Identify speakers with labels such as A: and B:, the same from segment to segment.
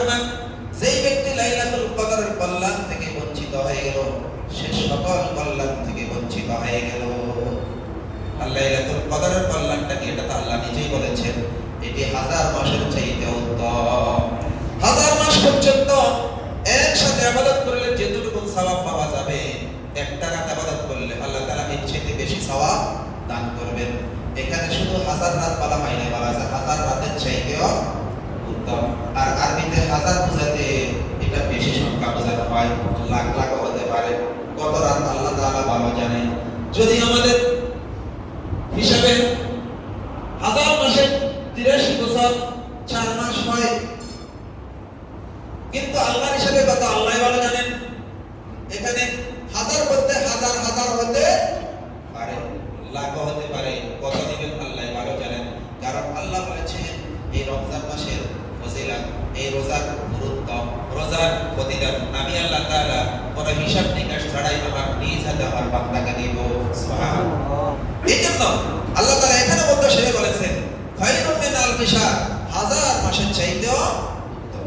A: না, যেই ব্যক্তি লাইলাতুল কদরের কল্যাণ থেকে বঞ্চিত হয়ে গেল, সে সকল কল্যাণ থেকে বঞ্চিত হয়ে গেল। আর লাইলাতুল কদরের কল্যাণটা কি? এটা তো আল্লাহ নিজেই বলেছেন, এটি 1000 মাসের চাইতে উত্তম। 1000 মাস পর্যন্ত একসাথে ইবাদত করলে যেটুকু সওয়াব পাওয়া যাবে, একটা রাত ইবাদত করলে আল্লাহ তাআলা এর চেয়ে বেশি সওয়াব দান করবেন। এখানে শুধু 1000 রাত বলা হয় না, বলা আছে 1000 রাতের চাইতেও উত্তম। আর আরবিতে 1000 বোঝাতে এটা বেশি সংখ্যা বোঝানো হয়, লাখ লাখ হতে পারে। কত রাত আল্লাহ তাআলা ভালো জানেন। যদি আমাদের হিসাবে 1000 মাসে 83 বছর 4 মাস হয়, কিন্তু আল্লাহর হিসাবে কত আল্লাহই ভালো জানেন। এখানে 1000 বলতে হাজার হাজার হতে পারে, লাখ হতে পারে, কত দিবেন আল্লাহই ভালো জানেন। কারণ আল্লাহ বলেছেন এই রমজান মাসের ফজিলত, এই রোজার গুরুত্ব, রোজার প্রতিদান আমি আল্লাহ তাআলা কোনো হিসাব নিকাশ ছাড়াই আমার নিজ হাতে আমার বান্দাকে দেব। সুবহানাল্লাহ। এইজন্য আল্লাহ তাআলা এখানে বলতে সে বলেছেন খায়রুম মিন আলফি শাহর, 1000 মাসের চাইতেও উত্তম।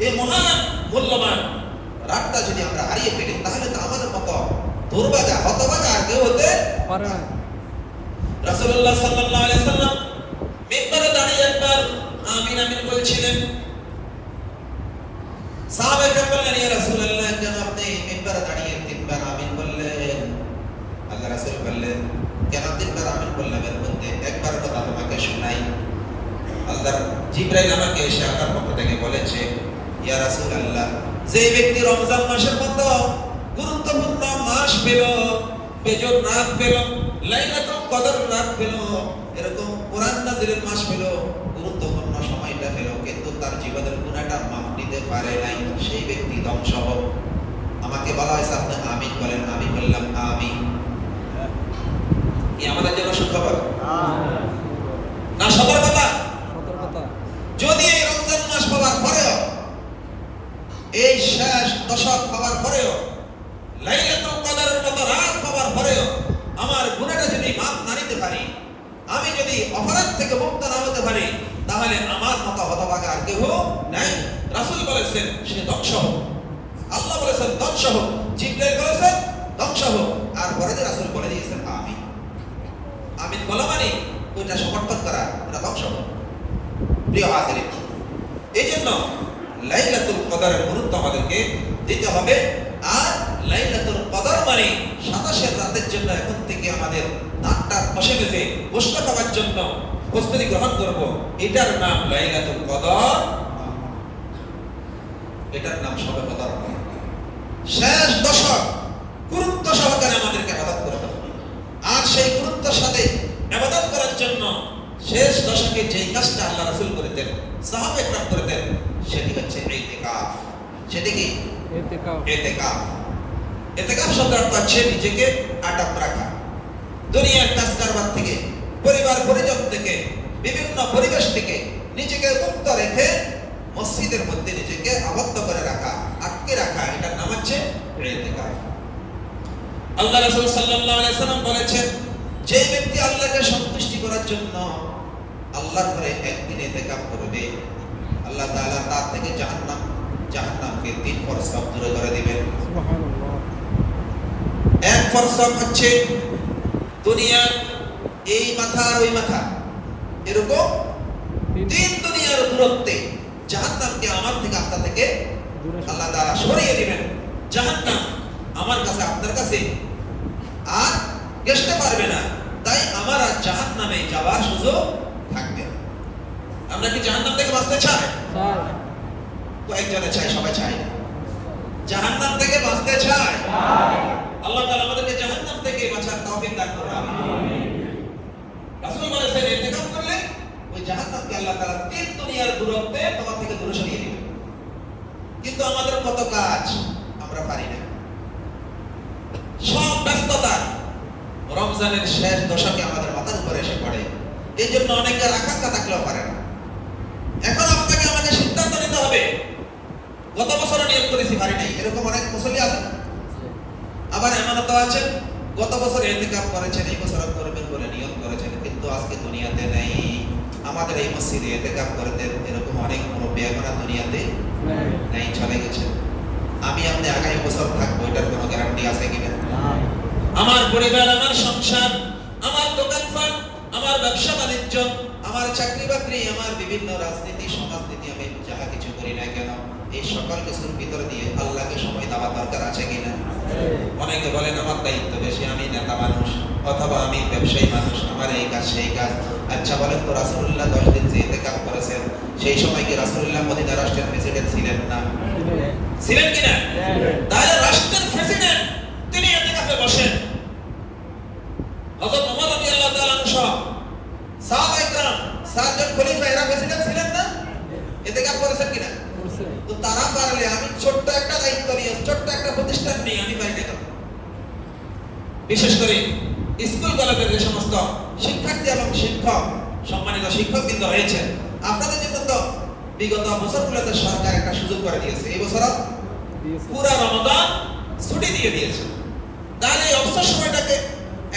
A: এই মহান মূল্যবান রাতটা যদি আমরা হারিয়ে ফেলি, তাহলে তো আমাদের মতো দুর্ভাগা হতভাগা আর কেউ হতে পারে না। রাসূলুল্লাহ সাল্লাল্লাহু আলাইহি সাল্লাম মিম্বারে দাঁড়িয়ে একবার আমিন আমিন বলছিলেন। সাহাবায়ে বললেন, ইয়া রাসূলুল্লাহ, কেন আপনি মিম্বারে দাঁড়িয়ে 3 বার আমিন বললেন? আল্লাহ রাসূল বললেন, কেন 3 বার আমিন বললেন? এর মধ্যে একবার কথা তোমাকে শোনাই। আল্লাহ জিবরাইল আমাকে এসে আল্লাহর পক্ষ থেকে বলেছে, ইয়া রাসূলুল্লাহ, যে ব্যক্তি রমজান মাসের মতো গুরুত্বপূর্ণ মাস পেল, বেজর রাত পেল, লাইলাতুল কদর রাত পেল, এরকম কোরআন নাযিলের মাস পেল, গুরুত্বপূর্ণ সময়টা পেল, কিন্তু তার জীবনের গুনাহটা মাফ দিতে পারে নাই, সেই ব্যক্তি ধ্বংস হোক। আমাকে বলা হয়েছে আপনি আমিন বলেন, আমি বললাম আমিন। কি আমাদের জন্য সুখবর না সতর্কতা? যদি এই রমজান মাস পাওয়ার পরেও, এই শেষ দশক পাওয়ার পরেও, লাইলাতুল কদরের মতো রাত পাওয়ার পরেও আমার গুনাহটা যদি মাফ না নিতে পারি, আমি যদি অপরাধ থেকে মুক্ত না হতে পারি, তাহলে আমার মতো হতভাগা আর কেউ নাই। রাসূল বলেছেন সে ধ্বংস হোক, আল্লাহ বলেছেন ধ্বংস হোক, জিবরাইল বলেছেন ধ্বংস হোক, আর পরে রাসূল বলে দিয়েছেন আমিন। আমিন বলা মানে ওইটা সমর্থন করা, এটা ধ্বংস হোক। প্রিয় হাজিরিন, এই জন্য লাইলাতুল কদরের গুরুত্ব আমাদেরকে দিতে হবে। আর লাইলাতুল কদর মানে 27 রাতের জন্য এখন থেকে আমাদের নাকটা বসে গেছে, গোশত খাওয়ার জন্য প্রস্তুতি গ্রহণ করব। এটার নাম লাইলাতুল কদর, এটার নাম শবে কদর। শেষ দশক গুরুত্ব সহকারে আমাদেরকে ইবাদত করতে হবে। আর সেই গুরুত্বের সাথে ইবাদত করার জন্য শেষ দশকে যেই কাজটা আল্লাহ রাসূল করেছেন, সাহাবায়ে کرام করেছেন, সেটি হচ্ছে ইতিকাফ। সেটি কি? ইতিকাফ। ইতিকাফ, ইতিকাফ শব্দের অর্থ হচ্ছে নিজেকে আটক রাখা, দুনিয়ার কাজ কারবার থেকে, পরিবার পরিজন থেকে, বিভিন্ন পরিবেশ থেকে নিজেকে মুক্ত রেখে মসজিদের মধ্যে নিজেকে আবদ্ধ করে রাখা, আটকে রাখা, এটার নাম হচ্ছে ইতিকাফ। আল্লাহ রাসূল সাল্লাল্লাহু আলাইহি সাল্লাম বলেছেন, যে ব্যক্তি আল্লাহকে সন্তুষ্টি করার জন্য আল্লাহর ঘরে একদিন ইতিকাফ করবে, আল্লাহ তাআলা তার থেকে জাহান্নামকে 3 ফরসব দূরে করে দিবেন। সুবহানাল্লাহ। এক ফরসব হচ্ছে দুনিয়া এই মাথা আর ওই মাথা, এরকম 3 দুনিয়ার দূরত্বে জাহান্নামকে আমার থেকে আপনার থেকে আল্লাহ তাআলা সরিয়ে দিবেন। জাহান্নাম আমার কাছে আপনার কাছে আর আসতে পারবে না, তাই আমার আর জাহান্নামে যাওয়ার সুযোগ থাকবে না। আমরা কি জাহান্নাম থেকে বাঁচতে চাই? কয়েকজনে চাই, সবাই চাই। জাহান্নাম থেকে বাঁচতে চাই। আল্লাহ তাআলা আমাদেরকে জাহান্নাম থেকে বাঁচার তৌফিক দান করুন। আমিন। রাসূল বলেছেন ইতিকাফ করলে ওই জাহান্নামকে আল্লাহ তাআলা 3 দুনিয়ার দূরত্বে তোমার থেকে দূরে সরিয়ে দিবেন। কিন্তু আমাদের কত কাজ আমরা পারি না, সব ব্যস্ততা রমজানের শেষ দশকে আমাদের মাথার উপরে এসে পড়ে। এই জন্য অনেকের আকাঙ্ক্ষা থাকলেও পারে না। এখন আপনাকে আমাকে সিদ্ধান্ত নিতে হবে। গত বছর নিয়ত করেছি, পারি নাই, এরকম অনেক মুসল্লি আছেন। আবার এমনও তো আছেন গত বছর ইতিকাফ করেছেন, এই বছর করবেন বলে নিয়ত করেছেন, কিন্তু আজকে দুনিয়াতে নেই। আমাদের এই মসজিদে ইতিকাফ করতেন এরকম অনেক মুরব্বি এখন আর দুনিয়াতে নাই, চলে গেছে। আমি আপনি আগামী বছর থাকবো, এটার কোনো গ্যারান্টি আছে কিনা? আমার পরিবার, আমার সংসার, আমার দোকানপাট, আমার ব্যবসা বাণিজ্য, আমার চাকরি বাকরি, আমার বিভিন্ন রাজনীতি সমাজনীতি, আমি যাহা কিছু করি না কেন, এই সকল কিছুর ভিতর দিয়ে আল্লাহকে সময় দেওয়ার দরকার আছে কিনা? অনেকে বলেন আমার দায়িত্ব বেশি, আমি নেতা মানুষ অথবা আমি ব্যবসায়ী মানুষ, আমার এই কাজ সেই কাজ। আচ্ছা বলেন তো, রাসূলুল্লাহ 10 দিন যে ইতিকাফ করেছেন, সেই সময় কি রাসূলুল্লাহ মদিনা রাষ্ট্রের প্রেসিডেন্ট ছিলেন না? ছিলেন কিনা? তাহলে রাষ্ট্রের প্রেসিডেন্ট তিনি ইতিকাফে বসেন। হযরত ওমর রাদিয়াল্লাহু তাআলা আনহু সহ সাহাবায়ে কেরাম, 7 জন খলিফা, এরা প্রেসিডেন্ট ছিলেন না? ইতিকাফ করেছেন কিনা? তো তারা পারলে, আমি ছোট্ট একটা দায়িত্ব নিয়ে, ছোট্ট একটা প্রতিষ্ঠান নিয়ে আমি পারি না কেন? বিশেষ করে স্কুল কলেজের যে সমস্ত শিক্ষার্থী এবং শিক্ষক, সম্মানিত শিক্ষকবৃন্দ রয়েছেন, আপনাদের জন্য তো বিগত বছরগুলোতে সরকার একটা সুযোগ করে দিয়েছে। এই বছর পুরো রমাদান ছুটি দিয়ে দিয়েছে। তাহলে এই অবসর সময়টাকে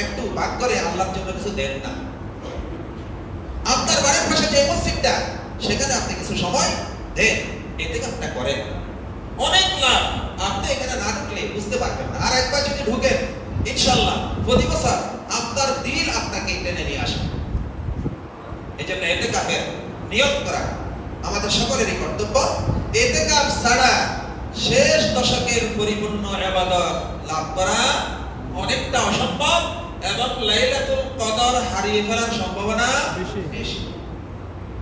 A: একটু ভাগ করে আল্লাহর জন্য কিছু দেন না। আপনার বাড়ির পাশে যে মসজিদটা, সেখানে আপনি কিছু সময় দেন, ইতিকাফটা করেন, অনেক লাভ। আপনি এখানে না ঢুকলে বুঝতে পারবেন না, আর একবার যদি ঢুকেন ইনশাআল্লাহ প্রতি বছর আপনার দিল আপনাকে টেনে নিয়ে আসবে। এই জন্য ইতিকাফের নিয়ত করা আমাদের সকলেরই কর্তব্য। ইতিকাফ ছাড়া শেষ দশকের পরিপূর্ণ ইবাদত লাভ করা অনেকটা অসম্ভব এবং লাইলাতুল কদর হারিয়ে ফেলার সম্ভাবনা বেশি।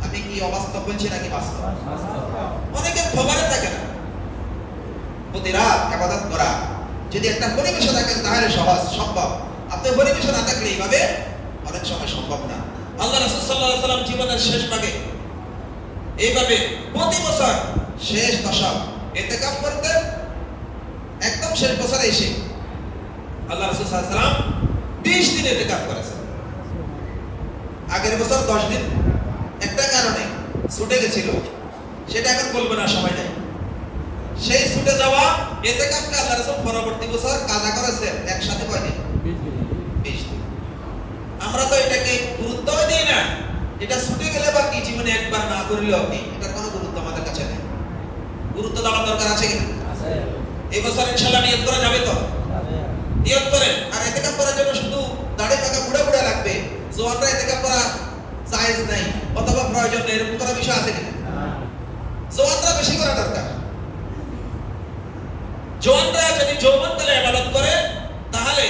A: আমি কি অবাস্তব বলছি নাকি বাস্তব? অনেকের খবরে থাকে না। প্রতি রাত ইবাদত করা যদি একটা পরিবেশে থাকেন তাহলে সহজ সম্ভব। আপনি পরিবেশে না থাকলে এইভাবে অনেক সময় সম্ভব না। আল্লাহ রাসূল সাল্লাল্লাহু আলাইহি ওয়াসাল্লাম জীবনের শেষ ভাগে এইভাবে প্রতি বছর শেষ দশক ইতিকাফ করতেন। একদম শেষ বছরে এসে আল্লাহ রাসূল সাল্লাল্লাহু আলাইহি ওয়াসাল্লাম 20 দিন ইতিকাফ করেছেন। আগের বছর 10 দিন একটা কারণে ছুটে গেছিল, সেটা এখন বলবো না, সময় নেই। সেই ছুটে যাওয়া ইতিকাফকে আল্লাহ রাসূল পরবর্তী বছর কাজা করেছেন একসাথে কয় দিন? 20 দিন। আমরা তো এটাকে গুরুত্ব দিই না। এটা ছুটে গেলে বা কি, জীবনে একবার না করলেও কি, এটার কোনো গুরুত্ব আমাদের কাছে নেই। গুরুত্ব দেওয়ার দরকার আছে কিনা? আছে। এই বছর ইনশাআল্লাহ নিয়ত করা যাবে তো? নিয়ত করেন। আর ইতিকাফ করার জন্য শুধু দাড়ি পাকা বুড়া বুড়া লাগবে, জওয়ানরা ইতিকাফ করা জায়েজ নাই অথবা প্রয়োজন নেই, এরকম করা বিষয় আছে কিনা? জওয়ানরা বেশি করা দরকার। জওয়ানরা যদি যৌবনকালে ইবাদত করে তাহলে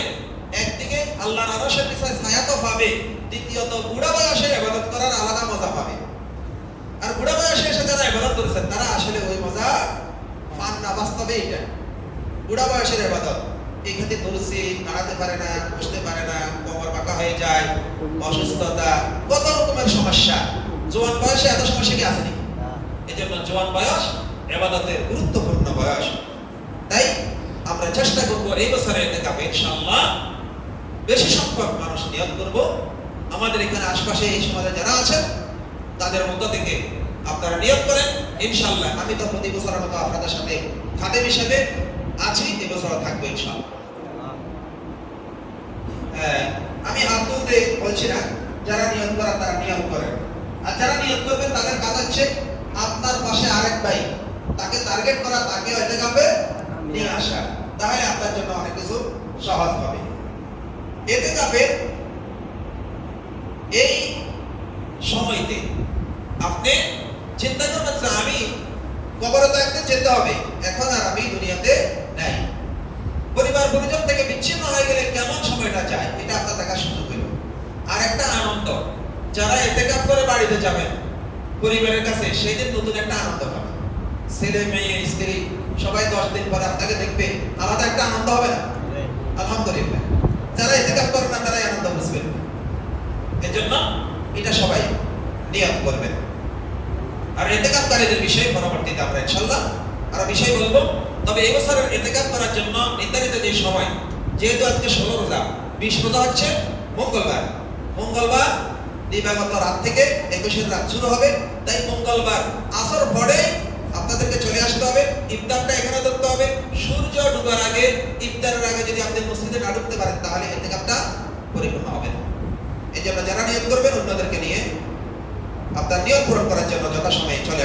A: একদিকে আল্লাহর আরশের নিচে ছায়া তো পাবে, দ্বিতীয়ত বুড়া বয়সে ইবাদত করার আলাদা মজা পাবে। আর বুড়া বয়সে এসে যারা ইবাদত করেছেন তারা আসলে ওই মজা পান না। বাস্তবে এটা বুড়া বয়সের ইবাদত। এই ক্ষেত্রে দরুসি দাঁড়াতে পারে না, বসতে পারে না, কোমর বাঁকা হয়ে যায়, অসুস্থতা, কত রকমের সমস্যা। জওয়ান বয়সে এত সমস্যা কি আসেনি? এই জন্য জওয়ান বয়স ইবাদতের গুরুত্বপূর্ণ বয়স। তাই আমরা চেষ্টা করব এই বছরে ইতিকাফে ইনশাআল্লাহ বেশি সংখ্যক মানুষ নিয়ত করব। আমাদের এখানে আশপাশে এই সমাজে যারা আছেন তাদের মধ্যে থেকে আপনারা নিয়ত করেন ইনশাআল্লাহ। আমি তো প্রতি বছরের মতো আপনাদের সাথে খাদেম হিসেবে আছি, এই বছরও থাকবো ইনশাআল্লাহ। আমি হাত তুলতে বলছি না, যারা নিয়ত করা তারা নিয়ত করেন। আর যারা নিয়ত করবেন তাদের কাজ হচ্ছে আপনার পাশে আরেক ভাই, তাকে টার্গেট করা, তাকে ইতিকাফে নিয়ে আসা, তাহলে আপনার জন্য অনেক কিছু সহজ হবে। ইতিকাফের এই সময়তে আপনি চিন্তা করবেন যে আমি কবরে তো একদিন যেতে হবে, এখন আর আমি দুনিয়াতে নাই। পরিবার পরিজন থেকে বিচ্ছিন্ন হয়ে গেলে কেমন সময়টা যায় এটা আপনার দেখার সুযোগ হইল। আর একটা আনন্দ, যারা ইতিকাফ করে বাড়িতে যাবেন পরিবারের কাছে, সেই দিন নতুন একটা আনন্দ পাবে। ছেলে মেয়ে স্ত্রী সবাই 10 দিন পরে আপনাকে দেখবে, আলাদা একটা আনন্দ হবে না? আলহামদুলিল্লাহ। যারা ইতিকাফ করেন না তারাই আনন্দ বুঝবেন। এজন্য এটা সবাই নিয়ত করবেন। আর ইতিকাফকারীদের বিষয়ে পরবর্তীতে আমরা ইনশাআল্লাহ আরো বিষয় বলবো। তবে এই বছরের ইতিকাফ করার জন্য নির্ধারিত যে সময়, যেহেতু আজকে 16 রোজা, 20 রোজা হচ্ছে মঙ্গলবার দিবাগত রাত থেকে 21 রাত শুরু হবে। তাই মঙ্গলবার আসর পরে আপনাদেরকে চলে আসতে হবে, ইফতারটা এখানে ধরতে হবে। সূর্য ডুবার আগে, ইফতারের আগে যদি আপনি মসজিদে না ঢুকতে পারেন তাহলে ইতিকাফটা পরিপূর্ণ হবে না। এই জন্য যারা নিয়ত করবেন অন্যদেরকে নিয়ে আপনার নিয়ত পূরণ করার জন্য যথাসময়ে চলে